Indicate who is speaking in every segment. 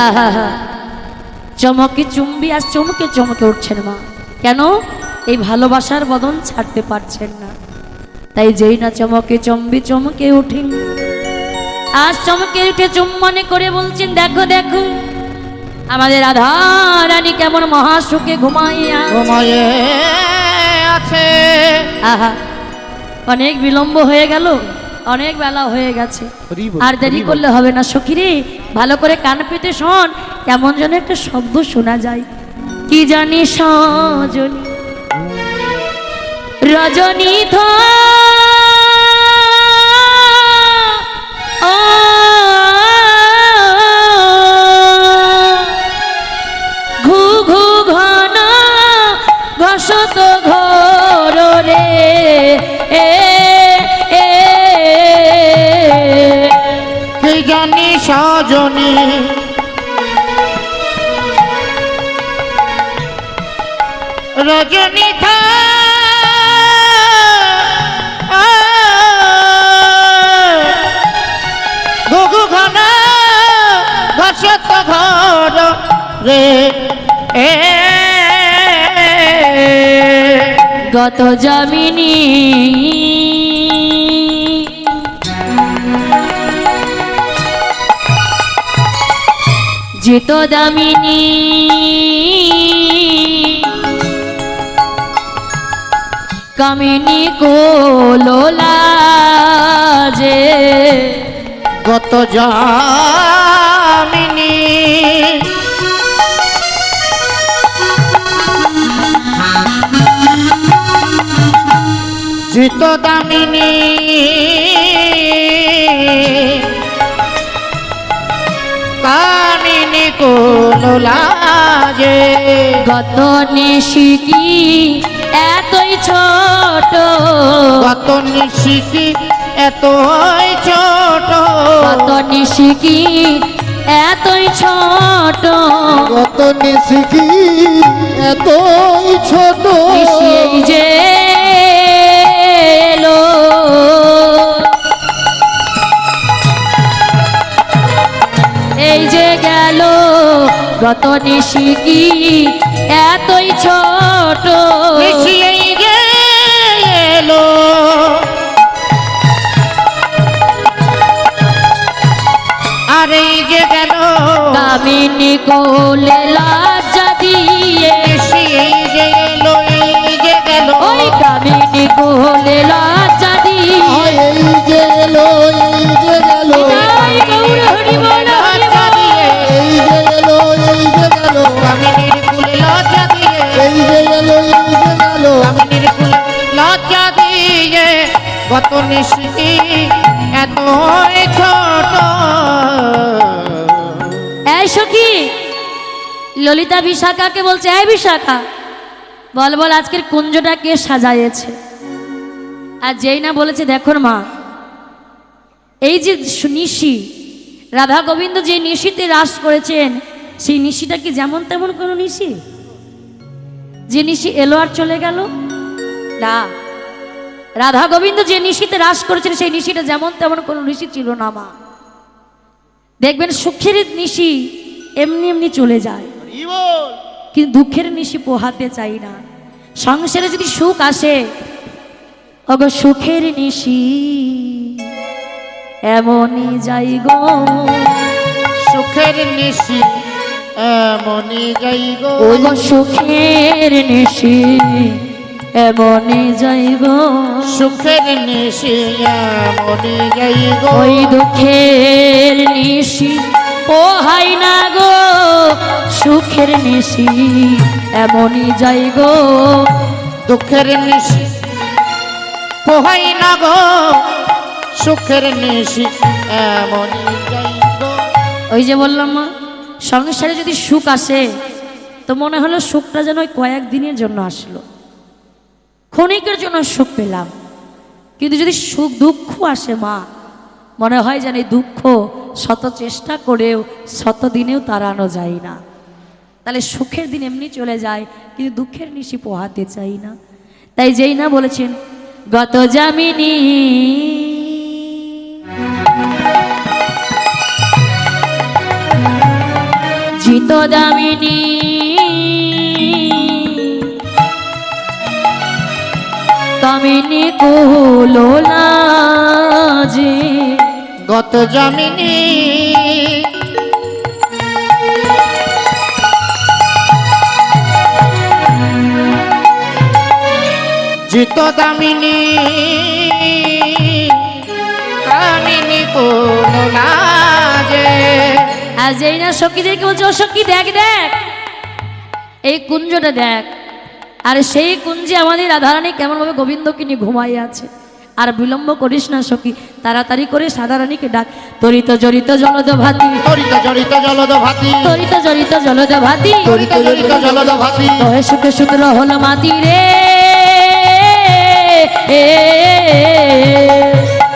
Speaker 1: আহা, চমকে চুম্বি আর চমকে চমকে উঠছেন মা। কেন? এই ভালোবাসার বদন ছাড়তে পারছেন না। তাই যেই না চমকে চম্বি চমকে উঠেন, আজ চমকে উঠে চুম্বনে করে বলছেন, দেখো দেখো আমাদের রাধা রানী কেমন মহাসুখে ঘুমাইয়ে
Speaker 2: আছে।
Speaker 1: আহা, অনেক বিলম্ব হয়ে গেল, অনেক বেলা হয়ে গেছে, আর দেরি করলে হবে না। সখীরে ভালো করে কান পেতে শোন, কেমন যেন একটা শব্দ শোনা যায়। কি জানি সজনী রজনী ঘু ঘু ঘন ঘসত ঘর রে
Speaker 2: কি জানি সজনী রজনী ঘুঘু ঘন ঘসত ঘর রে
Speaker 1: গত যামিনী জিত দামিনী কামিনী কোলোলা যে
Speaker 2: গত যামিনী জিত দামিনী কামিনী কোলোলা যে
Speaker 1: গত নিশিকি এতই ছোট,
Speaker 2: গত নিশিকি এতই ছোট,
Speaker 1: গত নিশিকি এতই ছোট,
Speaker 2: গত নিশিকি এতই ছোট,
Speaker 1: নিশিয়েই যে এলো এই যে গেল। গত নিশিকি এতই ছোট,
Speaker 2: নিশিয়েই যে এলো আর এই যে গেল।
Speaker 1: কামিনী কোলে লজ্জা দিয়ে
Speaker 2: নিশিয়েই যে এলো, এই যে গেল।
Speaker 1: ওই কামিনী কোলে লজ্জা দিয়ে
Speaker 2: এই যে এলো, এই যে গেল।
Speaker 1: বিদায় গৌর হরি বল হরি বল।
Speaker 2: এই যে এলো, এই যে গেল। কামিনীর কুলে লজ্জা দিয়ে এই যে এলো, এই যে গেল। কামিনীর কুলে লজ্জা দিয়ে গত নিশিকি এতই ছোট।
Speaker 1: এই সখী ললিতা বিশাখাকে বলছে, এই বিশাখা বল বল আজকের কুঞ্জটা কে সাজাইয়েছে? আর যেই না বলেছে, দেখো মা এই যে নিশি রাধা গোবিন্দ যে নিশিতে রাস করেছেন, সেই নিশিটা কি যেমন তেমন কোনো নিশি যে নিশি এলো আর চলে গেল? না, রাধা গোবিন্দ যে নিশিতে রাস করেছেন সেই নিশিটা যেমন তেমন কোনো নিশি ছিল না মা। দেখবেন সুখের নিশি এমনি এমনি চলে যায়, কিন্তু দুঃখের নিশি পোহাতে চাই না। সংসারে যদি সুখ আসে, ওগো সুখের নিশি এমনই যাই গো,
Speaker 2: সুখের নিশি এমনই যাই গো।
Speaker 1: ওগো সুখের নিশি এমনই যাই গো,
Speaker 2: সুখের নিশি এমনই যাই গো।
Speaker 1: ওই দুঃখের নিশি পোহাই না গো, সুখের নিশি এমনই যাই গো।
Speaker 2: দুঃখের নিশি পোহাই না গো, সুখের নিশি এমনই যাই গো।
Speaker 1: ওই যে বললাম মা, সংসারে যদি সুখ আসে তো মনে হলো সুখটা যেন ওই কয়েকদিনের জন্য আসলো, ক্ষণিকের জন্য সুখ পেলাম। কিন্তু যদি সুখ দুঃখ আসে মা, মনে হয় যেন এই দুঃখ শত চেষ্টা করেও শত দিনেও তাড়ানো যায় না। তাহলে সুখের দিন এমনি চলে যায়, কিন্তু দুঃখের নিশি পোহাতে চাই না। তাই যেই না বলেছেন গত যামিনী জিত দামিনী কামিনী কুলোলা যে
Speaker 2: গত যামিনী জিত দামিনী কামিনী কুলোলা যে।
Speaker 1: আর যেই না সখীদেরকে বলছে ও সখী দেখ দেখ এই কুঞ্জটা দেখ, আর সেই কুঞ্জে আমাদের রাধারানী কেমনভাবে গোবিন্দকে নিয়ে ঘুমাই আছে। আর বিলম্ব করিস না সখী, তাড়াতাড়ি করে সাধারানীকে ডাক। তরিত জড়িত জলদ ভাতি,
Speaker 2: তরিত জড়িত জলদ ভাতি,
Speaker 1: তরিত জড়িত জলদ ভাতি,
Speaker 2: তরিত জড়িত জলদ ভাতি।
Speaker 1: তহে সুখে সুন্দর হল মাতি রে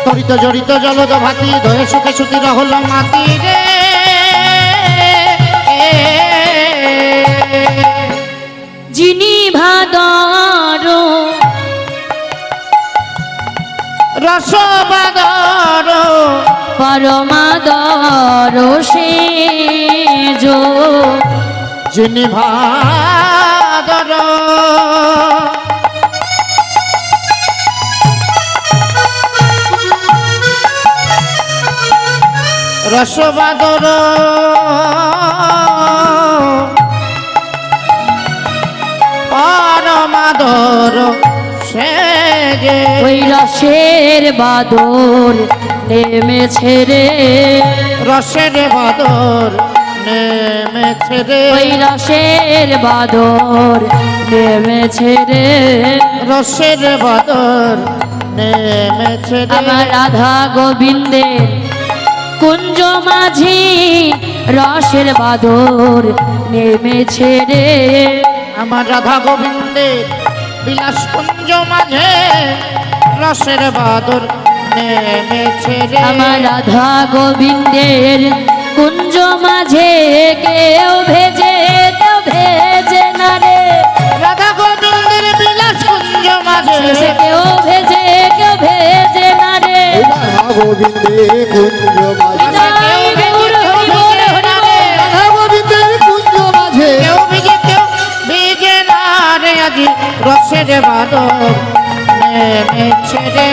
Speaker 2: তরিত জড়িত জলদ ভাতি, দয়ে সুখে সুতির হল মাতি রে।
Speaker 1: যিনি ভাদর
Speaker 2: রসবাদর
Speaker 1: পরমাদর সে যো
Speaker 2: যিনি ভাদর রসবাদর পরমাদর সে যে।
Speaker 1: ওই রসের বাদর নেমেছে রে,
Speaker 2: রসের বাদর নেমেছে রে,
Speaker 1: ওই রসের বাদর নেমেছে রে।
Speaker 2: রসের বাদর নেমেছে রে।
Speaker 1: আমার রাধা গোবিন্দের কুঞ্জ মাঝি রসের বাদর নেমেছে রে।
Speaker 2: আমার রাধা গোবিন্দের বিলাস কুঞ্জ মাঝে রসের বাদর নেমেছে রে।
Speaker 1: আমার রাধা গোবিন্দের কুঞ্জ মাঝে কেউ ভেজে না রে,
Speaker 2: রাধা গোবিন্দের বিলাস কুঞ্জ মাঝে
Speaker 1: সে কেউ ভেজে না রে।
Speaker 3: রাধা গোবিন্দের কুঞ্জ মাঝে,
Speaker 1: নিতাই গৌর হরি বল হরি বল।
Speaker 3: রাধা গোবিন্দের কুঞ্জ মাঝে,
Speaker 2: কেউ ভিজে না রে আজি রসের বাদর নেমেছে রে।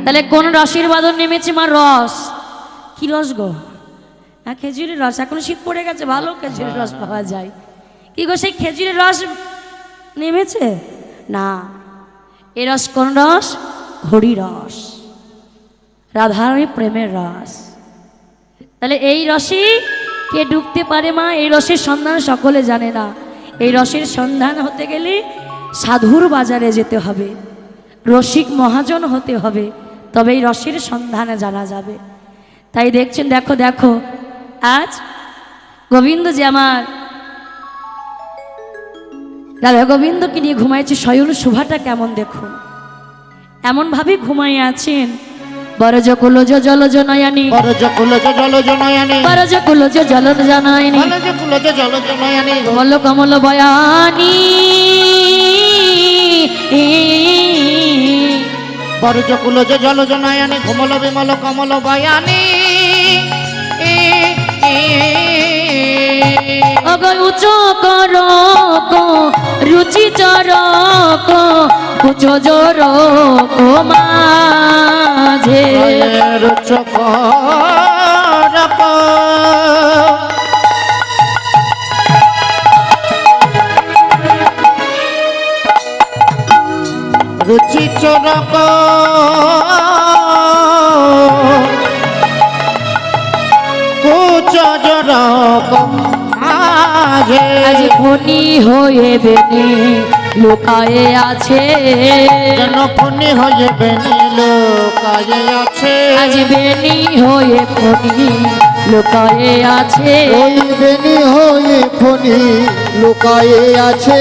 Speaker 1: তাহলে কোন রসের বাদর নেমেছে? মা রস। কি রস গো? হ্যাঁ খেজুরের রস। এখন শীত পড়ে গেছে, ভালো খেজুরের রস পাওয়া যায়। কি গো সেই খেজুরের রস নেমেছে? না, এ রস কোন রস? হরি রস, রাধারানীর প্রেমের রস। তাহলে এই রসে কে ডুবতে পারে মা? এই রসের সন্ধান সকলে জানে না। এই রসের সন্ধান হতে গেলে সাধুর বাজারে যেতে হবে, রসিক মহাজন হতে হবে, তবে এই রসের সন্ধানে জানা যাবে। তাই দেখছেন, দেখো দেখো আজ গোবিন্দ যে আমার রাধা গোবিন্দকে নিয়ে ঘুমাইছে, শয়ন শোভাটা কেমন দেখুন। এমনভাবে ঘুমাইয়া আছেন। বরজ কুলজ জলজ নয়নী,
Speaker 2: বরজ কুলজ জলজ নয়নী,
Speaker 1: বরজ কুলজ জলজ নয়নী,
Speaker 2: বরজ কুলজ জলজ নয়নী,
Speaker 1: কমল কমল বয়ানী,
Speaker 2: বরজ কুলজ জলজ নয়নী, ঘুমল বিমল কমল বয়ানী।
Speaker 1: অগ উচ্চ করক রুচি চরক কুচ জোরক মাঝে,
Speaker 2: চক রুচি চরক কুচ জরক মাঝে।
Speaker 1: আজ ফণি হয়ে বেনি লুকায়ে আছে,
Speaker 2: যেন ফণি হয়ে বেনি লোকায়ে আছে।
Speaker 1: আজ বেনি হয়ে ফণি লুকায়ে আছে,
Speaker 3: ওই বেনি হয়ে ফণি লুকায়ে আছে।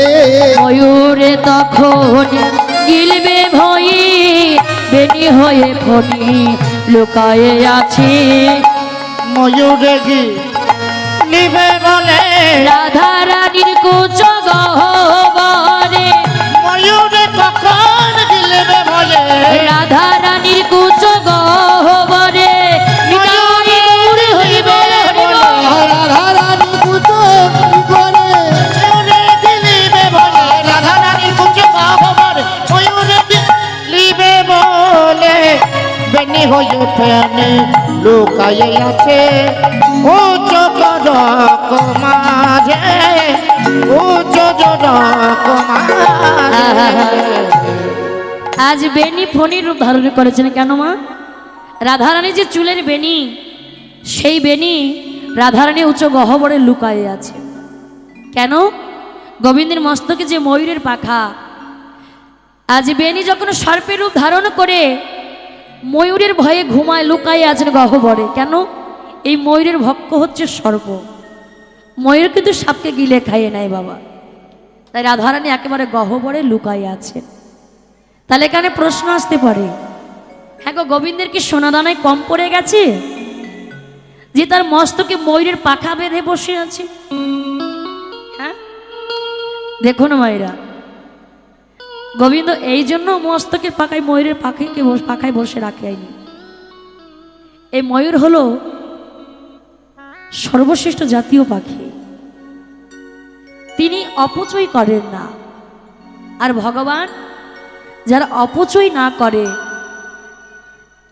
Speaker 1: ময়ূরে তখন গিলবে ভই, বেনি হয়ে ফণি লুকায়ে আছে।
Speaker 2: ময়ূরে গি নিবে বলে
Speaker 1: রাধা রানীর কুচ গহ্বরে,
Speaker 2: ময়ূরে কখন গিলবে বলে
Speaker 1: রাধা রানীর কুচ গহ্বরে। নিতাই গৌর হরি বল হরি বল।
Speaker 2: লুকায়ে আছে ও চোখ মাঝে ও চোখ মাঝে।
Speaker 1: আজ বেনি ফণির রূপ ধারণ করেছেন কেন মা? রাধারানী যে চুলের বেনি, সেই বেনি রাধারানী উচ্চ গহ্বরে লুকায়ে আছে। কেন? গোবিন্দের মস্তকে যে ময়ূরের পাখা, আজ বেনি যখন সর্পের রূপ ধারণ করে ময়ূরের ভয়ে ঘুমায় লুকায়ে আছেন গহ্বরে। কেন? এই ময়ূরের ভক্ষ হচ্ছে সর্প, ময়ূর কিন্তু সাপকে গিলে খাইয়ে নেয় বাবা। তাই রাধারানী একেবারে গহ্বরে লুকায়ে আছে। তাহলে এখানে প্রশ্ন আসতে পারে, হ্যাঁ গো, গোবিন্দের কি সোনাদানায় কম পড়ে গেছে যে তার মস্তকে ময়ূরের পাখা বেঁধে বসে আছে? হ্যাঁ, দেখুন মায়েরা, গোবিন্দ এই জন্য মস্তকের পাখায় ময়ূরের পাখায় বসে রাখেনি। এই ময়ূর হলো সর্বশ্রেষ্ঠ জাতীয় পাখি, তিনি অপচয় করেন না। আর ভগবান যারা অপচয় না করে,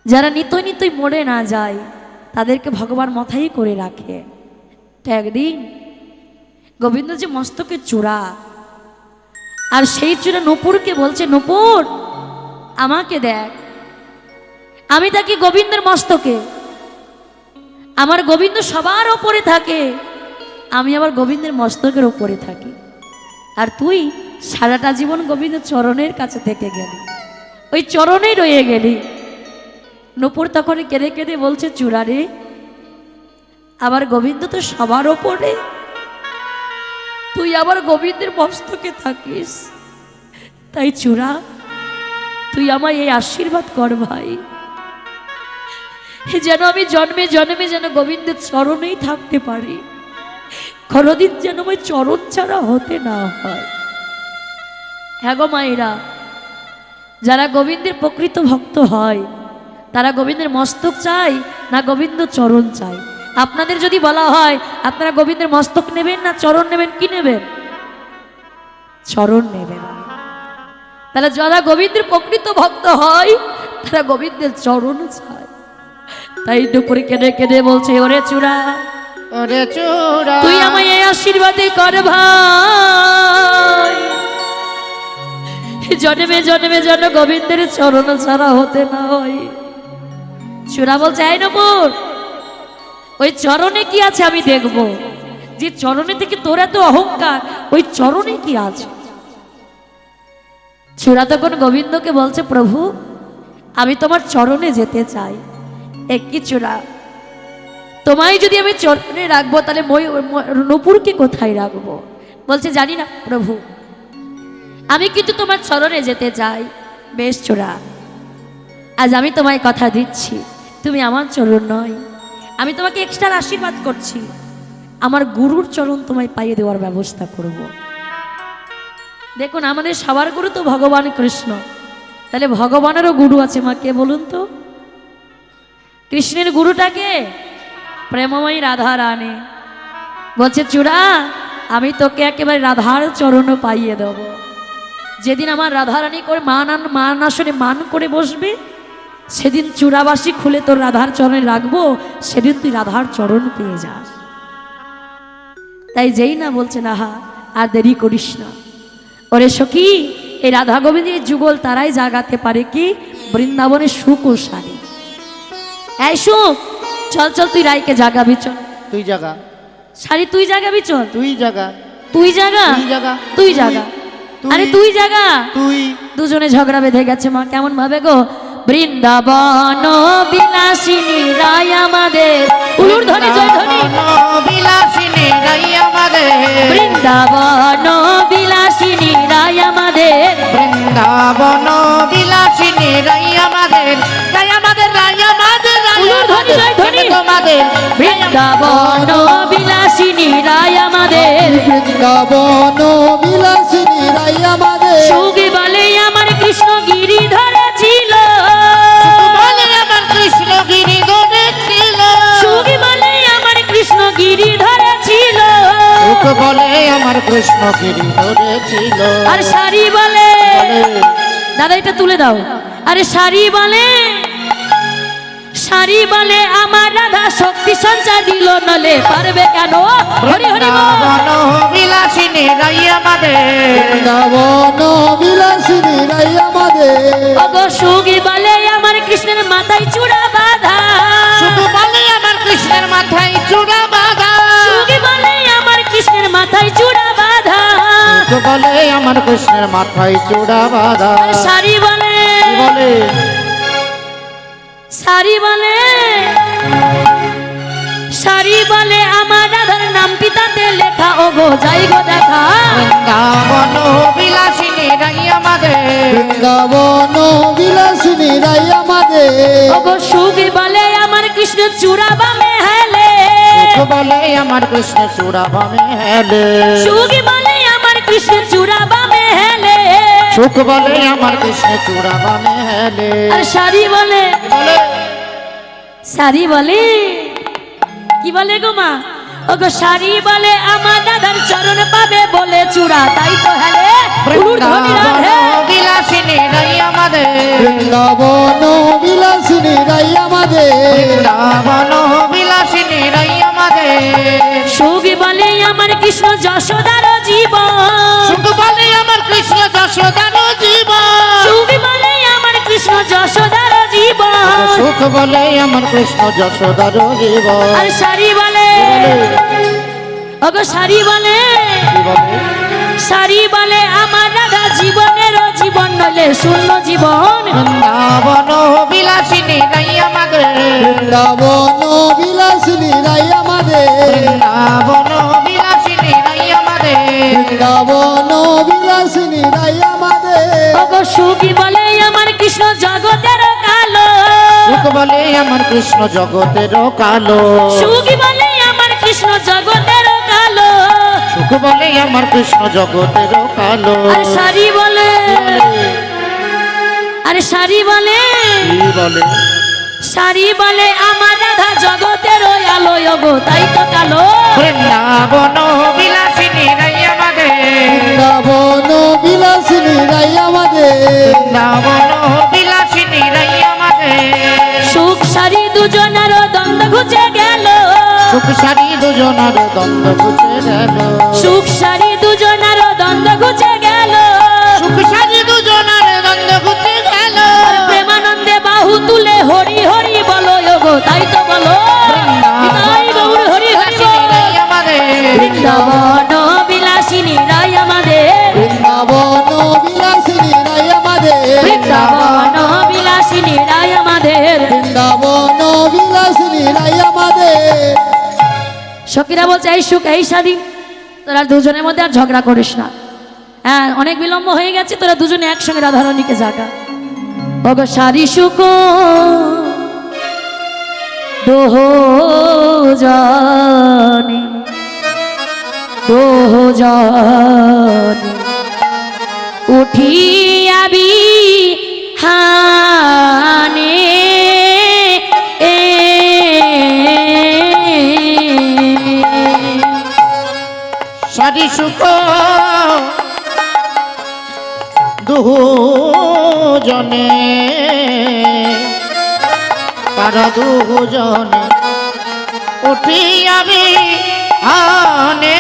Speaker 1: যারা নিতই নিতই মরে না যায়, তাদেরকে ভগবান মাথায় করে রাখে। তো একদিন গোবিন্দ যে মস্তকের চূড়া, আর সেই চূড়া নূপুরকে বলছে, নূপুর আমাকে দেখ, আমি থাকি গোবিন্দের মস্তকে, আমার গোবিন্দ সবার ওপরে থাকে, আমি আবার গোবিন্দের মস্তকের ওপরে থাকি, আর তুই সারাটা জীবন গোবিন্দ চরণের কাছে থেকে গেলি, ওই চরণেই রয়ে গেলি। নূপুর তখন কেঁদে কেঁদে বলছে, চূড়া রে, আবার গোবিন্দ তো সবার ওপরে, তুই আবার গোবিন্দের মস্তকে থাকিস, তাই চূড়া তুই আমায় এই আশীর্বাদ কর ভাই, যেন আমি জন্মে জন্মে যেন গোবিন্দের চরণেই থাকতে পারি, কোনদিন যেন আমার চরণ ছাড়া হতে না হয়। হ্যাঁ গো মায়েরা, যারা গোবিন্দের প্রকৃত ভক্ত হয় তারা গোবিন্দের মস্তক চায় না গোবিন্দ চরণ চায়? আপনাদের যদি বলা হয় আপনারা গোবিন্দের মস্তক নেবেন না চরণ নেবেন, কি নেবেন? চরণ নেবেন। তাহলে যারা গোবিন্দের প্রকৃত ভক্ত হয় তারা গোবিন্দের চরণ চায়। তাই দুপুরে কেঁদে কেঁদে বলছে, ওরে চূড়া,
Speaker 2: ওরে চূড়া,
Speaker 1: তুই আমায় এই আশীর্বাদই কর ভাই, জন্মে জন্মে যেন গোবিন্দের চরণ ছাড়া হতে না হয়। চূড়া বলছে, এই নূপুর, ওই চরণে কি আছে আমি দেখব, যে চরণে থেকে তোর এত অহংকার, ওই চরণে কি আছে? চূড়া তখন গোবিন্দকে বলছে, প্রভু আমি তোমার চরণে যেতে চাই। একই চূড়া, তোমায় যদি আমি চরণে রাখবো তাহলে নূপুরকে কোথায় রাখবো? বলছে, জানি না প্রভু, আমি কিন্তু তোমার চরণে যেতে চাই। বেশ চূড়া, আজ আমি তোমায় কথা দিচ্ছি, তুমি আমার চরণ নয়, আমি তোমাকে এক্সট্রা আশীর্বাদ করছি, আমার গুরুর চরণ তোমায় পাইয়ে দেওয়ার ব্যবস্থা করব। দেখুন, আমাদের সবার গুরু তো ভগবান কৃষ্ণ, তাহলে ভগবানেরও গুরু আছে মা, কে বলুন তো? কৃষ্ণের গুরুটাকে প্রেমময়ী রাধা রানী। বলছে, চূড়া আমি তোকে একেবারে রাধার চরণ পাইয়ে দেব। যেদিন আমার রাধারানী করে মান আসনে মান করে বসবে, সেদিন চূড়াবাসী খুলে তোর রাধার চরণে রাখবো, সেদিন তুই রাধার চরণ পেয়ে যাস। তাই যেই না বলছে, না হা আর দেরি করিস না। ওরে সখী, এই রাধা গোবিন্দের যুগল তারাই জাগাতে পারে কি বৃন্দাবনের সুখ ও শাড়ি। এই সুখ, চল চল তুই রাইকে জাগাবি, চল
Speaker 2: তুই জাগা,
Speaker 1: শাড়ি তুই জাগাবি, চল
Speaker 2: তুই জাগা,
Speaker 1: তুই জাগা,
Speaker 2: তুই জাগা,
Speaker 1: তুই জাগা, আরে তুই জাগা।
Speaker 2: তুই।
Speaker 1: দুজনে ঝগড়া বেঁধে গেছে মা, কেমন ভাবে গো? বৃন্দাবন বিলাসিনী রায় আমাদের, উলুর ধ্বনি জয় ধ্বনি,
Speaker 2: বিলাসিনী রাই আমাদের,
Speaker 1: বৃন্দাবন বিলাসিনী রায় আমাদের,
Speaker 2: বৃন্দাবন বিলাসিনী রাই আমাদের, রাই আমাদের, রাই আমাদের,
Speaker 1: উলুর ধ্বনি জয় ধ্বনি,
Speaker 2: তোমাদের
Speaker 1: বৃন্দাবন বিলাসিনী রায় আমাদের,
Speaker 3: বৃন্দাবন বিলাসিনী রাই আমাদের,
Speaker 1: সুখ বলে আমার কৃষ্ণ গিরি ধরেছিল,
Speaker 2: বলে আমার কৃষ্ণ গিরি ধরেছিল,
Speaker 1: সুখ বলে আমার কৃষ্ণ গিরি ধরেছিল,
Speaker 2: সুখ বলে আমার কৃষ্ণ গিরি ধরেছিল,
Speaker 1: আর শাড়ি বলে, দাদা এটা তুলে দাও, আরে শাড়ি বলে সারি বলে আমার রাধা শক্তি সঞ্চার দিল নলে পারবে কেন হরি হরি বল।
Speaker 2: বৃন্দাবন বিলাসিনী রাই আমাদের
Speaker 3: বৃন্দাবন বিলাসিনী রাই আমাদের
Speaker 1: ওগো সুগি বলে আমার কৃষ্ণের মাথায় চূড়া বাঁধা
Speaker 2: শুধু বলে আমার কৃষ্ণের মাথায় চূড়া বাঁধা
Speaker 1: সুগি বলে আমার কৃষ্ণের মাথায় চূড়া বাঁধা
Speaker 2: শুধু বলে আমার কৃষ্ণের মাথায় চূড়া বাঁধা
Speaker 1: আর সারি বলে
Speaker 2: কি বলে
Speaker 1: সারি বলে সারি বলে আমার রাধার নাম পিতাতে লেখা ওগো যাই গো দেখা
Speaker 2: বৃন্দাবন বিলাসিনী রাই আমাদের
Speaker 3: বৃন্দাবন বিলাসিনী রাই আমাদের
Speaker 1: ওগো সুগি বলে আমার কৃষ্ণ চূড়া বামে হেলে
Speaker 2: শুধু বলে আমার কৃষ্ণ চূড়া বামে হেলে
Speaker 1: সুগি বলে আমার কৃষ্ণ চূড়া বামে হেলে
Speaker 2: সুখ বলে আমার কৃষ্ণ চূড়া বামে হেলে
Speaker 1: আর সারি বলে
Speaker 2: বলে
Speaker 1: সারি বলে কি বলে গো মা ওগো সারি বলে আমার দাদার চরণ পাবে বলে চূড়া তাই তো হেলে উলুর ধ্বনি রাধে
Speaker 2: বিলাসিনী রাই আমাদের
Speaker 3: বৃন্দাবন বিলাসিনী রাই আমাদের
Speaker 2: বৃন্দাবন বিলাসিনী রাই আমাদের
Speaker 1: সুগি বলে আমার কৃষ্ণ যশোদার জীবন
Speaker 2: সুখ বলে আমার কৃষ্ণ যশোদার জীবন
Speaker 1: সুগি বলে আমার কৃষ্ণ যশোদার জীবন
Speaker 2: সুখ বলে আমার কৃষ্ণ যশোদার জীবন
Speaker 1: আর সারি বলে ওগো সারি বলে
Speaker 2: কি বলে
Speaker 1: সারি বলে আমার রাধা জীবনের জীবন নলে শূন্য জীবন
Speaker 2: বৃন্দাবন বিলাসিনী রাই আমাদের
Speaker 3: বৃন্দাবন বিলাসিনী রাই আমাদের
Speaker 2: বৃন্দাবন বিলাসিনী রাই আমাদের
Speaker 3: বৃন্দাবন বিলাসিনী রাই আমাদের
Speaker 1: ওগো সুখী বলে আমার কৃষ্ণ জগতের কালো
Speaker 2: সুখ বলে আমার কৃষ্ণ জগতের কালো
Speaker 1: সুখী বলে আমার কৃষ্ণ জগতের কালো
Speaker 2: সুখ বলে আমার কৃষ্ণ জগতের কালো
Speaker 1: আর সারি বলে আরে সারি বলে
Speaker 2: কি বলে
Speaker 1: সারি বলে আমার রাধা জগতের আলো ওগো তাই তো কালো
Speaker 2: বৃন্দাবন বিলাসিনী রাই আমাদের
Speaker 3: বৃন্দাবন বিলাসিনী রাই আমাদের
Speaker 2: বৃন্দাবন বিলাসিনী রাই আমাদের
Speaker 1: সুখ সারি দুজনের দ্বন্দ্ব ঘুচে গেল
Speaker 2: সুখ সারি দুজনার দ্বন্দ্ব ঘুচে গেল
Speaker 1: সুখ সারি দুজনের দ্বন্দ্ব ঘুচে গেল
Speaker 2: সুখ সারি দুজনার দ্বন্দ্ব ঘুচে গেল
Speaker 1: আর প্রেমানন্দে বাহু তুলে হরি হরি বলো ওগো তাই তো বলো তাই গৌর হরি হরি
Speaker 2: বিলাসিনী রাই আমাদের
Speaker 1: বৃন্দাবন বিলাসিনী রাই আমাদের
Speaker 3: বৃন্দাবন বিলাসিনী রাই আমাদের
Speaker 1: বৃন্দাবন বিলাসিনী রাই আমাদের
Speaker 3: বৃন্দাবন বিলাসিনী রাই আমাদের
Speaker 1: সখীরা বলছে এই সুখ এই স্বাধীন তোরা দুজনের মধ্যে আর ঝগড়া করিস না হ্যাঁ অনেক বিলম্ব হয়ে গেছে তোরা দুজনে একসঙ্গে রাধারণীকে জাগা ওগো সারি সুখ দোহজনে দোহজনে উঠিয়াবি হানে
Speaker 2: সারি সুখ দুহু জনে তারা দুহু জনে উঠি আমি আনে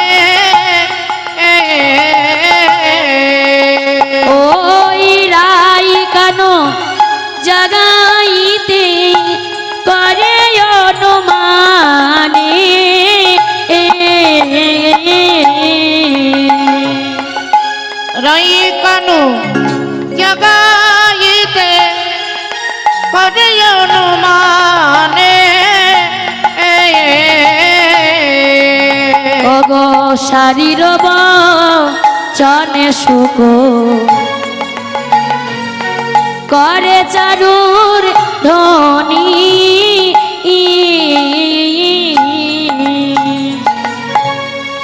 Speaker 1: ওই রাই কানো জাগাইতে করে অনুমানে
Speaker 2: রাই কানু জগাইতে করে অনুমানে
Speaker 1: ওগো শারীর চনে সুখ করে চারুর ধনী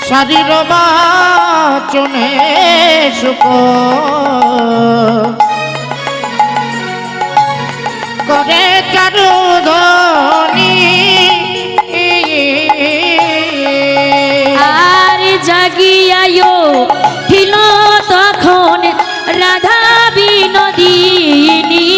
Speaker 2: শারীর বাচনে সুখ করে চারু ধনী
Speaker 1: আর জাগিয়ায়ো ঠিল তখন রাধা বিনোদিনী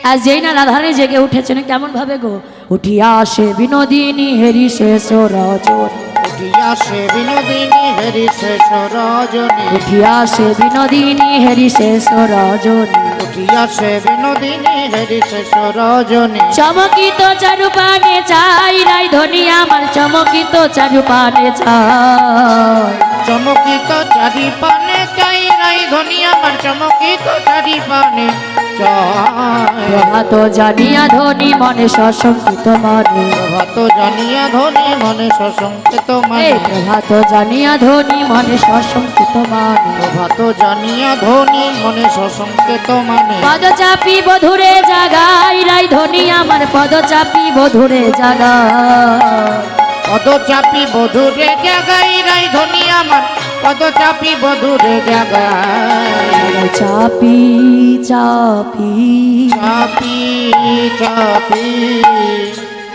Speaker 1: আর যেই না রাধারানী জেগে উঠেছেন কেমন ভাবে গো, উঠিয়া আসে বিনোদিনী হেরি শেষ রজনী,
Speaker 2: উঠিয়া সে বিনোদিনী হেরি শেষ রজনী,
Speaker 1: উঠিয়া আসে বিনোদিনী হেরি শেষ রজনী,
Speaker 2: উঠিয়া সে বিনোদিনী হেরি শেষ রজনী।
Speaker 1: চমকিত চারুপানে চাই রাই ধনী আমার, চমকিত চারুপানে চাই,
Speaker 2: চমকিত চারি পানে চাই রাই ধনী আমার, চমকিত চারি পানে চাই।
Speaker 1: প্রভাত জানিয়া ধনী মনে সশঙ্কিত মানে,
Speaker 2: প্রভাত জানিয়া ধনী মনে সশঙ্কিত মানে,
Speaker 1: প্রভাত জানিয়া ধনী মনে সশঙ্কিত মানে,
Speaker 2: প্রভাত জানিয়া ধনী মনে সশঙ্কিত মানে।
Speaker 1: পদ চাপি বধুরে জাগাই রাই ধনী আমার, পদ চাপি বধুরে জাগাই,
Speaker 2: পদচাপী বধুরে জাগাই রাই ধনী আমার, পদচাপী বধুরে জাগাই।
Speaker 1: চাপি চাপি
Speaker 2: চাপি চাপি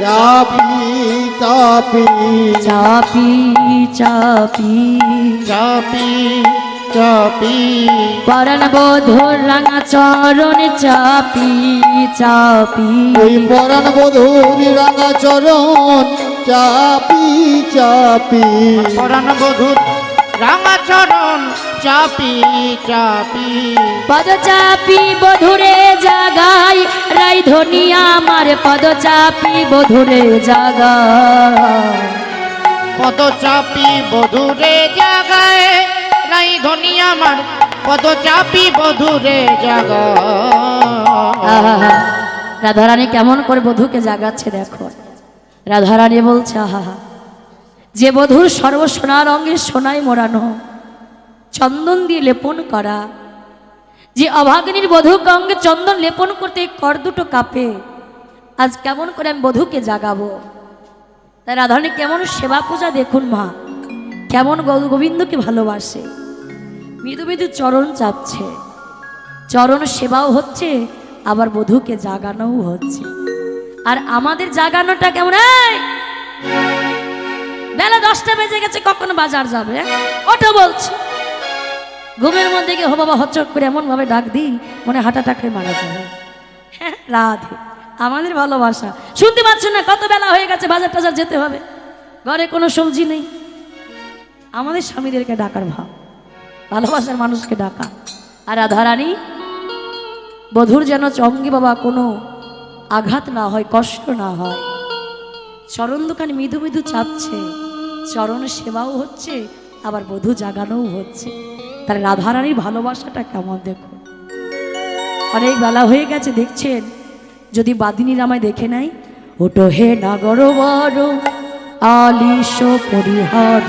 Speaker 3: চাপি চাপি
Speaker 1: চাপি চাপি
Speaker 2: চাপি চাপি
Speaker 1: পরণ বধুর রাঙা চরণ চাপি চাপি,
Speaker 3: ওই পরাণ বধূরি রাঙা চরণ চাপি চাপি
Speaker 2: পরাণ বধুর রাঙা চরণ চাপি চাপি।
Speaker 1: পদ চাপি বধুরে জাগাই রাই ধনী আমার, পদ চাপি বধুরে জাগাই,
Speaker 2: পদচাপী বধুরে জাগায় রাই ধনী আমার, পদচাপী বধুরে জাগায়।
Speaker 1: আহা, রাধারানী কেমন করে বধূকে জাগাচ্ছে দেখো। রাধারানী বলছে আহা, যে বধূর সর্বসোনার অঙ্গে সোনায় মোড়ানো, চন্দন দিয়ে লেপন করা, যে অভাগিনীর বধূকে অঙ্গে চন্দন লেপন করতে কর দুটো কাঁপে, আজ কেমন করে আমি বধূকে জাগাবো। তাই রাধারানী কেমন সেবা পূজা দেখুন মা, কেমন গোবিন্দকে ভালোবাসে, মৃদু মৃদু চরণ চাপছে, চরণ সেবাও হচ্ছে, আবার বধূকে জাগানোও হচ্ছে। আর আমাদের জাগানোটা কেমন, এই বেলা 10টা বেজে গেছে, কখন বাজার যাবে, ওটা বলছে। ঘুমের মধ্যে গিয়ে হো বাবা হচ্চক করে এমন ভাবে ডাক দিই মনে হার্ট অ্যাটাক হয়ে মারা যাবে। হ্যাঁ, রাধে আমাদের ভালোবাসা শুনতে পাচ্ছ না, কত বেলা হয়ে গেছে, বাজার টাজার যেতে হবে, ঘরে কোনো সবজি নেই। আমাদের স্বামীদেরকে ডাকার ভাব, ভালোবাসার মানুষকে ডাকা। আর রাধারানী বধূর যেন চঙ্গি বাবা কোনো আঘাত না হয়, কষ্ট না হয়, চরণ দোকান মৃদু মৃদু চাপছে, চরণ সেবাও হচ্ছে, আবার বধূ জাগানোও হচ্ছে। তার রাধারানীর ভালোবাসাটা কেমন দেখো। অনেক বেলা হয়ে গেছে দেখছেন, যদি বাদিনীর আমায় দেখে নাই, ওটো হে নাগর বড় আলিশ পরিহার,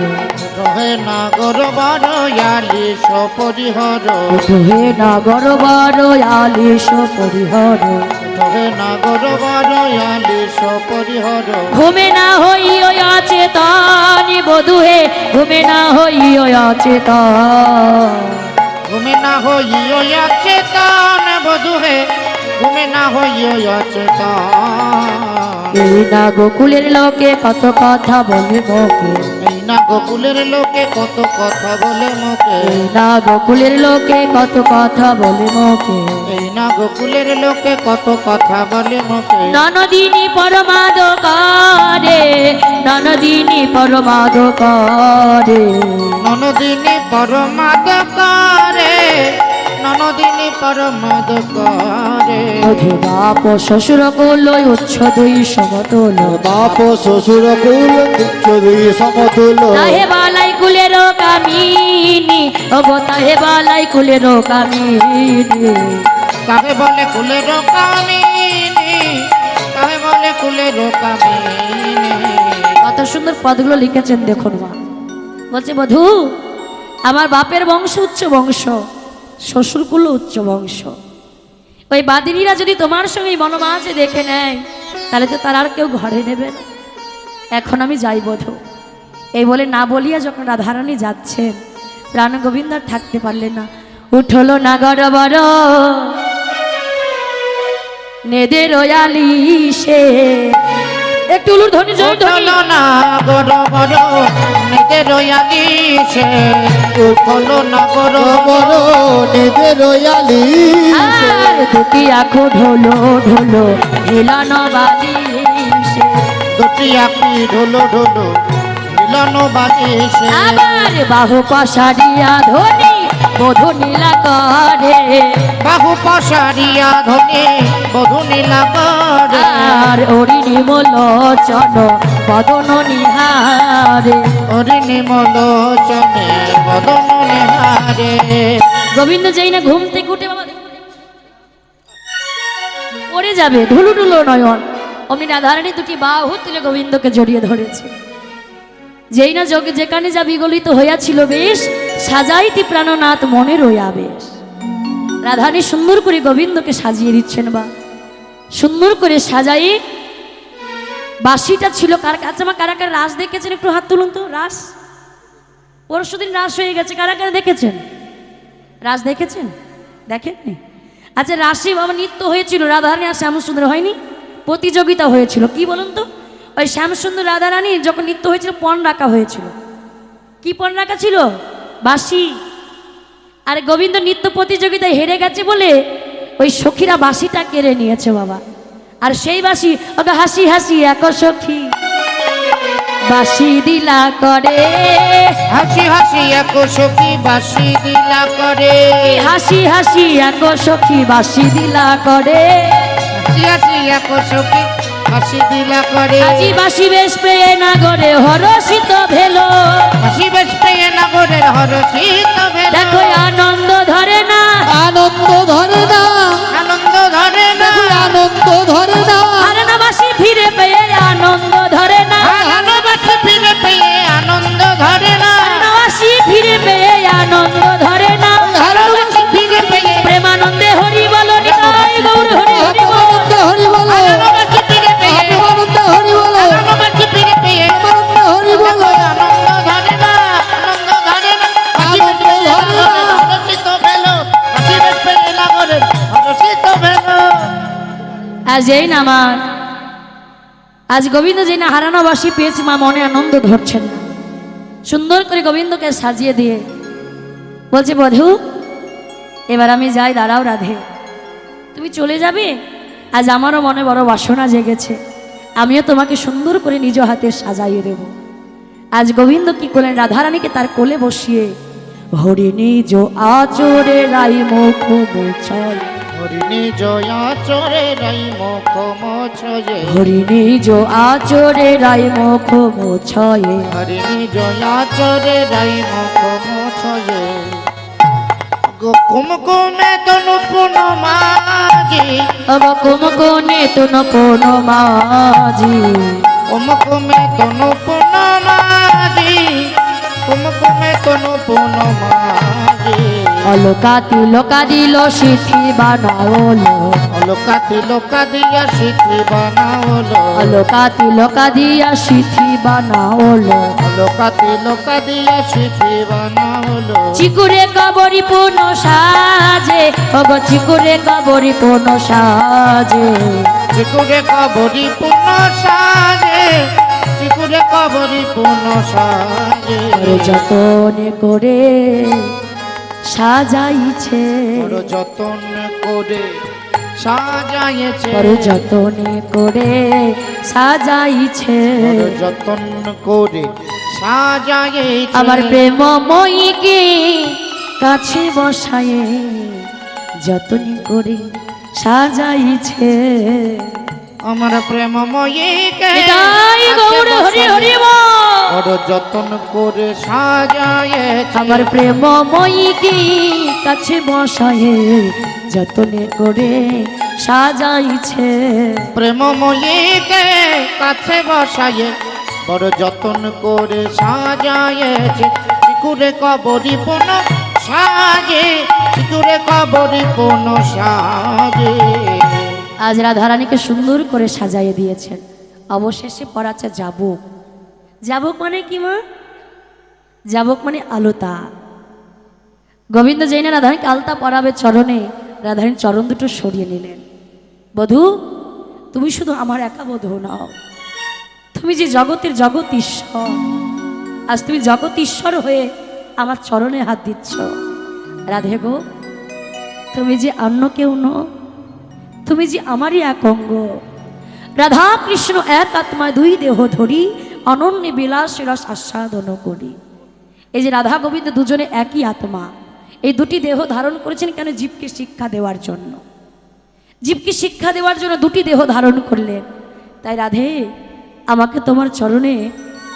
Speaker 2: রহে নাগর বড় আলিশ পরিহর,
Speaker 1: ওটো হে নাগর বড় আলিশ পরিহার,
Speaker 2: রহে নাগর বড় আলিশ পরিহর।
Speaker 1: ঘুমে না হইও অচেতন বধূ হে, ঘুমে না হইও অচেতন,
Speaker 2: ঘুমে না হইও অচেতন বধূ হে, ঘুমে না হইও অচেতন।
Speaker 1: এই না গোকুলের লোকে কত কথা বলে মোকে,
Speaker 2: এই না গোকুলের লোকে কত কথা বলে মুখে,
Speaker 1: এই না গোকুলের লোকে কত কথা বলে মোকে,
Speaker 2: এই না গোকুলের লোকে কত কথা বলে মুখে।
Speaker 1: ননদিনী পরমাদ করে, ননদিনী পরমাদ করে,
Speaker 2: ননদিনী পরমাদ করে, ননদিনী পরমাদ করে।
Speaker 1: মধু বাপ শ্বশুর কুল উচ্ছ দুই সমতুল,
Speaker 3: বাপ শ্বশুর কুল তুচ্ছ দুই সমতুল,
Speaker 1: তাহে বালাই কুলের কামিনী, ওগো তাহে বালাই কুলের কামিনী,
Speaker 2: কাহে বলে কুলের কামিনী, কাহে বলে কুলের কামিনী।
Speaker 1: কত সুন্দর পদগুলো লিখেছেন দেখুন মা। বলছে বধূ আমার বাপের বংশ উচ্চ বংশ, শ্বশুরকুল উচ্চ বংশ, ওই বাদিনীরা যদি তোমার সঙ্গে বনমাঝে দেখে নেয় তাহলে তো তার আর কেউ ঘরে নেবে না, এখন আমি যাই বধূ। এই বলে না বলিয়া যখন রাধারানী যাচ্ছেন, প্রাণ গোবিন্দ আর থাকতে পারলেন না, উঠল নাগর বড় নেদে রয়ালি সে, একটু উলুর ধ্বনি জোরে ধ্বনি।
Speaker 2: উঠল নাগর বড় নেদে নিজের আলিশে হলো না বড়
Speaker 3: বড় নিজের আলিশে
Speaker 1: আর দুটি আঁখো ঢোলো ঢোলো হিলানো বালিশে
Speaker 2: দুটি আঁখি ঢোলো ঢোলো মিলন বালিশে
Speaker 1: আবার বাহু পশারিয়া ধনি বধু নীলা করে
Speaker 2: বাহু পশারিয়া ধনে বধু নীলা করে
Speaker 1: আর ওরি নিমল চন বদন নিহারে
Speaker 2: হরি নিমল চনে বদন নিহারে
Speaker 1: গোবিন্দ যাই না ঘুম থেকে উঠে বাবা পড়ে যাবে ঢুলু ঢুলো নয়ন অমনি রাধারানী দুটি বাহু তুলে গোবিন্দকে জড়িয়ে ধরেছে। যেই না যোগে যেখানে যা বিগলিত হইয়াছিল বেশ সাজাইতি প্রাণনাথ মনে রইয়া বেশ। রাধারানী সুন্দর করে গোবিন্দকে সাজিয়ে দিচ্ছেন বা সুন্দর করে সাজাই বাঁশিটা ছিল কার কাছে মা কারা কারা রাস দেখেছেন একটু হাত তুলুন তো রাস পরশুদিন রাস হয়ে গেছে কারা কারা দেখেছেন রাস দেখেছেন দেখেননি আচ্ছা রাসে বাবা নৃত্য হয়েছিল রাধারানী আর শ্যামসুন্দর হয়নি প্রতিযোগিতা হয়েছিল কি বলুন তো ওই শ্যামসুন্দর রাধারানী যখন নৃত্য হয়েছিল পণ রাখা হয়েছিল কি পণ রাখা ছিল বাঁশি আর গোবিন্দ নৃত্য প্রতিযোগিতায় হেরে গেছে বলে ওই সখীরা বাঁশিটা কেড়ে নিয়েছে বাবা আর সেই বাঁশি ওকে হাসি হাসি এক সখী বাঁশি দিলা করে
Speaker 2: হাসি হাসি এক সখী বাঁশি দিলা করে
Speaker 1: হাসি হাসি এক সখী বাঁশি দিলা করে
Speaker 2: হাসি হাসি এক সখী হাসি দিলা করে
Speaker 1: আজি বাঁশি বেশ পেয়ে না গরে হরষিত ভেলো
Speaker 2: হাসি বেশ পেয়ে নগরের হরষিত ভেল
Speaker 1: দেখো আনন্দ ধরে না
Speaker 3: আনন্দ ধরে না
Speaker 2: আনন্দ ধরে না
Speaker 3: আনন্দ ধরে না
Speaker 1: আর না বাঁশি ফিরে পেয়ে আনন্দ ধরে না
Speaker 2: ভালোবাসি ফিরে পেয়ে আনন্দ ধরে না
Speaker 1: আর না বাঁশি ফিরে পেয়ে আনন্দ ধরে না
Speaker 2: ভালোবাসি ফিরে পেয়ে
Speaker 1: প্রেমানন্দে হরি বলো নিতাই গৌর হরি হরি বল
Speaker 3: আনন্দে হরি বলো
Speaker 2: ভালোবাসি ফিরে পেয়ে
Speaker 3: আনন্দে হরি বলো
Speaker 2: ভালোবাসি ফিরে পেয়ে
Speaker 3: আনন্দে হরি বলো
Speaker 2: আনন্দ ধরে না আনন্দ ধরে না
Speaker 3: আনন্দ ধরে না।
Speaker 2: হরষিত ভেল হাসি বেশ পেয়ে নগরের হরষিত ভেল
Speaker 1: আজ এই না আমার আজ গোবিন্দ যে না হারানো বাসি পেয়েছে মা মনে আনন্দ ধরছেন না সুন্দর করে গোবিন্দকে সাজিয়ে দিয়ে বলছে বধূ এবার আমি যাই দাঁড়াও রাধে তুমি চলে যাবে আজ আমারও মনে বড় বাসনা জেগেছে আমিও তোমাকে সুন্দর করে নিজ হাতে সাজাইয়ে দেব আজ গোবিন্দ কি করলেন রাধারানীকে তার কোলে বসিয়ে হরি নিজ আচরে রাই মুখ মোছায়
Speaker 2: হরিণী জয়া চরে রাই মুখ মোছয়ে
Speaker 1: হরি নিজ আচরে রাই মুখ মোছয়ে
Speaker 2: হরিণী জয়া চরে রাই মুখ মোছয়ে কুমকুমে তনু পুনমাজি
Speaker 1: কুমকুনে তুন কোন মাঝি
Speaker 2: কুমকুমে তনু পুনমাজি কুমকুমে তনু পুনমাজি
Speaker 1: অলকাতি লোকা দিল সিথি বানাওলো
Speaker 2: লোকাতি লোকা দিয়া সিথি বানাওলো
Speaker 1: অলকাতি লোকা দিয়া সিথি বানাওলো
Speaker 2: লোকাতি লোকা দিয়া সিথি বানাওলো
Speaker 1: চিকুরে কবরি পুন সাজে অগ চিকুরে কবরি পুন সাজে
Speaker 2: চিকুরে কবরি পুন সাজে চিকুরে কবরি পুন সাজে
Speaker 1: যতনে করে সাজাইছে
Speaker 2: বড় যতন করে সাজাইছে
Speaker 1: বড় যতনে করে সাজাইছে
Speaker 2: বড় যতন করে সাজাইছে
Speaker 1: আমার প্রেমময়ীকে কাছে বসায়ে যতনে করে সাজাইছে
Speaker 2: আমার প্রেমময়ীকে
Speaker 1: নিতাই গৌর হরি হরি বল।
Speaker 2: বড় যতন করে সাজাইছে
Speaker 1: আমার প্রেমময়ীকে কাছে বসায়ে যতনে করে সাজাইছে
Speaker 2: প্রেমময়ীকে কাছে বসায়ে বড় যতন করে সাজাইছে চিকুরে কবরি পুন সাজে চিকুরে কবরি পুন সাজে
Speaker 1: আজ রাধারানীকে সুন্দর করে সাজাইয়ে দিয়েছেন অবশেষে পড়াচ্ছে যাবুক যাবুক মানে কি মা যাবুক মানে আলতা গোবিন্দ যেই না রাধারানীকে আলতা পরাবে চরণে রাধারানীর চরণ দুটো সরিয়ে নিলেন বধূ তুমি শুধু আমার একা বধূ নাও তুমি যে জগতের জগত ঈশ্বর আজ তুমি জগৎ ঈশ্বর হয়ে আমার চরণে হাত দিচ্ছ। রাধে গো, তুমি যে অন্য কেউ নও, তুমি যে আমারই এক অঙ্গ। রাধা কৃষ্ণ এক আত্মা দুই দেহ ধরি, অনন্য বিলাস রস আস্বাদন করি। এই যে রাধা গোবিন্দ দুজনে একই আত্মা, এই দুটি দেহ ধারণ করেছেন কেন? জীবকে শিক্ষা দেওয়ার জন্য। জীবকে শিক্ষা দেওয়ার জন্য দুটি দেহ ধারণ করলেন। তাই রাধে, আমাকে তোমার চরণে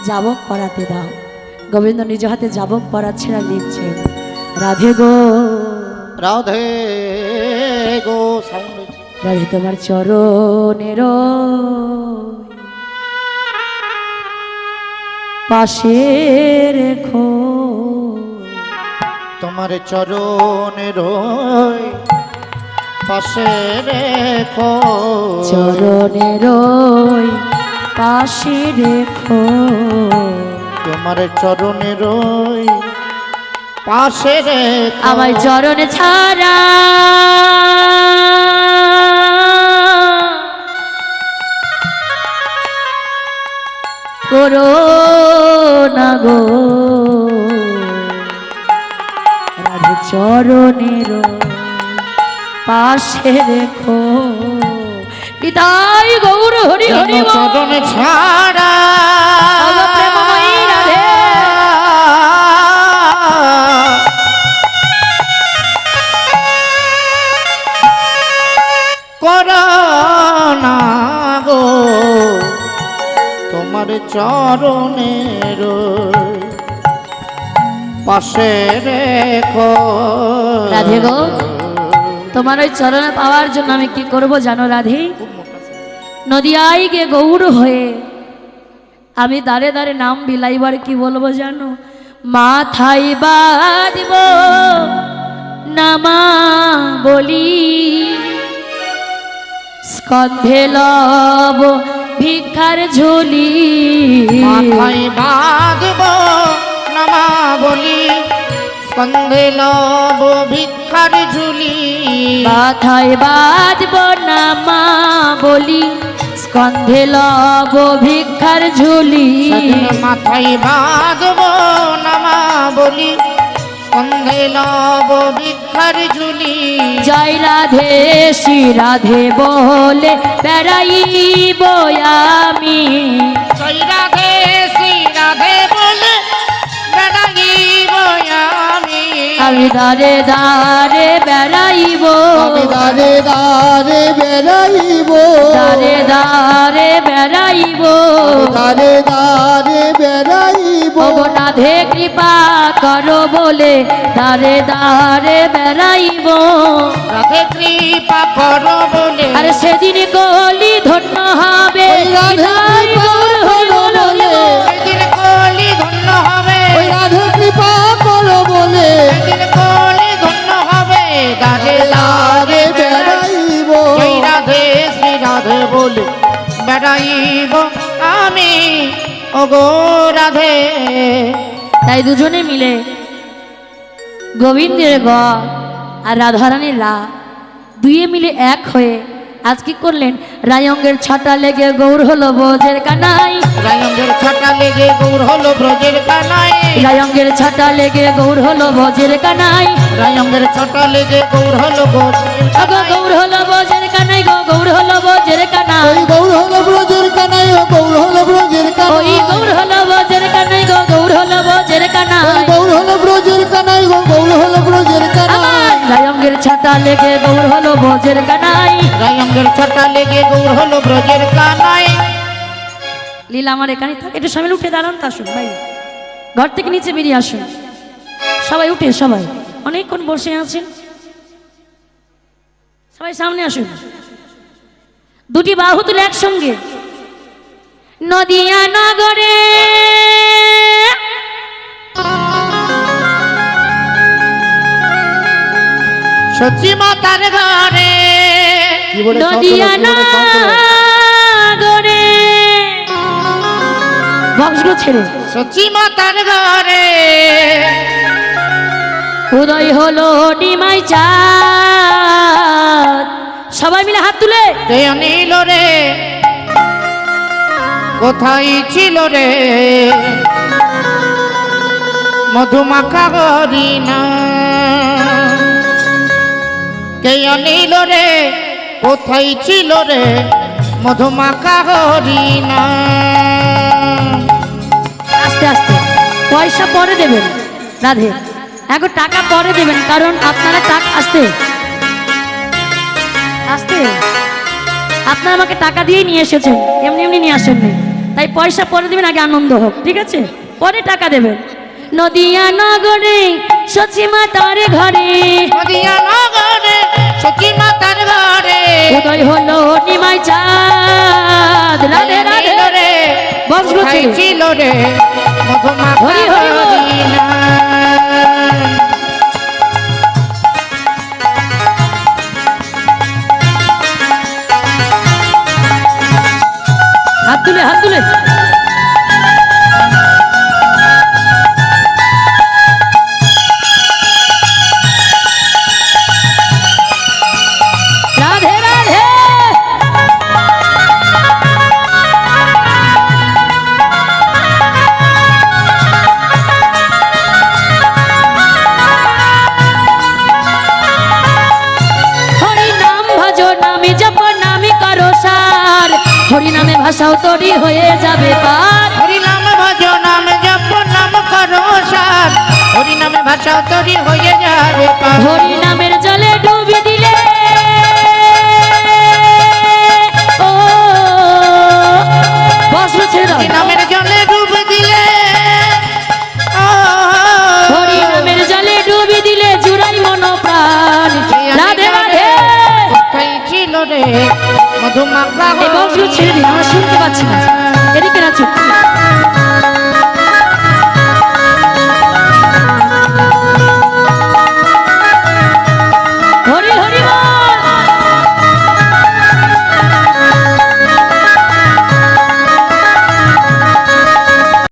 Speaker 1: যাবক করাতে দাও। গোবিন্দ নিজ হাতে যাবক করাচ্ছেন আর লিখছেন, রাধে গো,
Speaker 2: রাধে গো, সাউন্ড
Speaker 1: রাধে তোমার চরণের পাশে রেখো,
Speaker 2: তোমার চরণের পাশে রেখো,
Speaker 1: চরণের পাশে রেখো,
Speaker 2: তোমার চরণের পাশে রেখো।
Speaker 1: আমার চরণে ছাড়া করো না গো, রাধে চরণের পাশে রেখো। নিতাই গৌর হরি হরি বল।
Speaker 2: চরণে ছাড়া
Speaker 1: ওগো প্রেমময়ী রাধে,
Speaker 2: করো না গো, তোমার চরণের পাশে রেখো।
Speaker 1: রাধে গো, তোমার ওই চরণে পাওয়ার জন্য আমি কি করব জানো রাধে? নদিয়ায় গে গৌর হয়ে আমি দাঁড়ে দাঁড়ে নাম বিলাইবার কি বলবো জানো? মাথায় বাঁধব নামা বলি, স্কন্ধে লব ভিক্ষার ঝুলি,
Speaker 2: মাথায় বাঁধব নামা বলি, স্কন্ধে লব ভিক্ষার ঝুলি।
Speaker 1: মাথায় বাঁধব নামা বলি, স্কন্ধে লব ভিক্ষার ঝুলি,
Speaker 2: মাথায় বাঁধব নামা বলি, স্কন্ধে লব ভিক্ষার ঝুলি।
Speaker 1: জয় রাধে শ্রী রাধে বলে বেড়াইব আমি,
Speaker 2: জয় রাধে শ্রী রাধে বলে বেড়াইব আমি।
Speaker 1: আমি দারে দারে বেড়াইব,
Speaker 3: আমি দারে দারে বেড়াইব,
Speaker 1: দারে দারে বেড়াইব,
Speaker 3: দারে দারে বেড়াইব।
Speaker 1: ওগো রাধে কৃপা করো বলে দারে দারে বেড়াইব।
Speaker 2: রাধে কৃপা করো বলে
Speaker 1: আরে সেদিন কলি ধন্য হবে,
Speaker 3: ওই রাধে
Speaker 1: নিতাই গৌর হরি বল বলে।
Speaker 2: সেদিন কলি ধন্য হবে,
Speaker 3: ওই রাধে কৃপা করো বলে
Speaker 2: সেদিন কলি ধন্য হবে। রাধে
Speaker 3: দারে বেড়াইব,
Speaker 2: জয় রাধে শ্রী রাধে বলে বেড়াইব আমি, ওগো রাধে।
Speaker 1: তাই দুজনে মিলে গোবিন্দের গ আর রাধারানীর রা দুয়ে মিলে এক হয়ে আজ কি করলেন? রায়ঙ্গের ছাটা লেগে গৌর হলো বোঝের কানাই,
Speaker 2: রায়ঙ্গের ছাটা লেগে গৌর হলো ব্রজের কানাই,
Speaker 1: রায়ঙ্গের ছাটা লেগে গৌর হলো বোঝের কানাই,
Speaker 2: রায়ঙ্গের ছাটা লেগে গৌর হলো ব্রজের
Speaker 1: গো গৌর হলো বোঝের কানাই, গো গৌর হলো বোঝের কানাই,
Speaker 3: ওই গৌর হলো ব্রজের কানাই, ও গৌর হলো ব্রজের
Speaker 1: ওই
Speaker 3: কানাই,
Speaker 1: গৌর হলো বোঝের কানাই, গো গৌর হলো বোঝের
Speaker 3: ওই
Speaker 1: কানাই।
Speaker 3: গৌর হলো ব্রজের কানাই, ও গৌর হলো ব্রজের কানাই।
Speaker 1: আমার রায়ঙ্গের ছাটা লেগে গৌর হলো বোঝের কানাই।
Speaker 2: রায়ঙ্গের ছাটা লেগে গৌর হলো ব্রজের কানাই।
Speaker 1: লীলা আমার এখানে থাকে, একটু সামনে উঠে দাঁড়ান তো, আসুন ভাই, ঘর থেকে নিচে বেরিয়ে আসুন, সবাই উঠে, সবাই অনেকক্ষণ বসে আছেন, সবাই সামনে আসুন, দুটি বাহু তুলে একসঙ্গে। নদিয়া নগরে
Speaker 2: সচি মাতার ঘরে,
Speaker 3: কি বলে
Speaker 1: নদিয়া নগরে বক্সগুলো ছেড়ে
Speaker 2: সচি মাতার ঘরে,
Speaker 1: উদয় হলো নিমাই চাঁদ। সবাই মিলে হাত তুলে
Speaker 2: কে আনিল রে, কোথায় ছিল রে, মধুমাখা হরিণা কে অনিল রে কোথায় ছিল রে মধুমাখা হরিণা
Speaker 1: আস্তে আস্তে পয়সা পরে দেবেন রাধে, এখন টাকা পরে দেবেন, কারণ আপনারা টাকা আস্তে আস্তে আপনারা আমাকে টাকা দিয়েই নিয়ে এসেছেন, এমনি এমনি নিয়ে আসেননি, তাই পয়সা পরে দেবেন, আগে আনন্দ হোক, ঠিক আছে? পরে টাকা দেবেন। নদিয়া নগরে সচি মাতার ঘরে,
Speaker 2: নদিয়া নগরে সখী মাতার ঘরে
Speaker 1: উদয় হলো নিমাই চাঁদ। রাধে রাধে
Speaker 2: রে
Speaker 1: বক্সগুলো
Speaker 2: কোথায়
Speaker 1: ছিল।
Speaker 2: ছিল রে মধুমাখা
Speaker 1: হরি হরি বল।
Speaker 2: হরিণা
Speaker 1: হাত তুলে হাত তুলে রাধে রাধে। হরি নাম ভজ নামে জপ নামে করো সার, হরি নামে ভাষাও তরি হয়ে যাবে পার।
Speaker 2: হরি নাম ভজ নাম জপ নাম করো সার হরি নামে ভাষা তরি হয়ে যাবে পার।
Speaker 1: হরি নামের জলে ডুবি দিলে ও বসলো ছেড়ে দাও।
Speaker 2: হরি নামের জলে ডুব দিলে ও
Speaker 1: হরি নামের জলে ডুবি দিলে জুড়াই মন প্রাণ। রাধে রাধে।
Speaker 2: কোথায় ছিল রে মধুমাখা
Speaker 1: এই বক্সগুলো ছেড়ে দিন, আমরা শুনতে পাচ্ছি না, এদিকে না চুপ।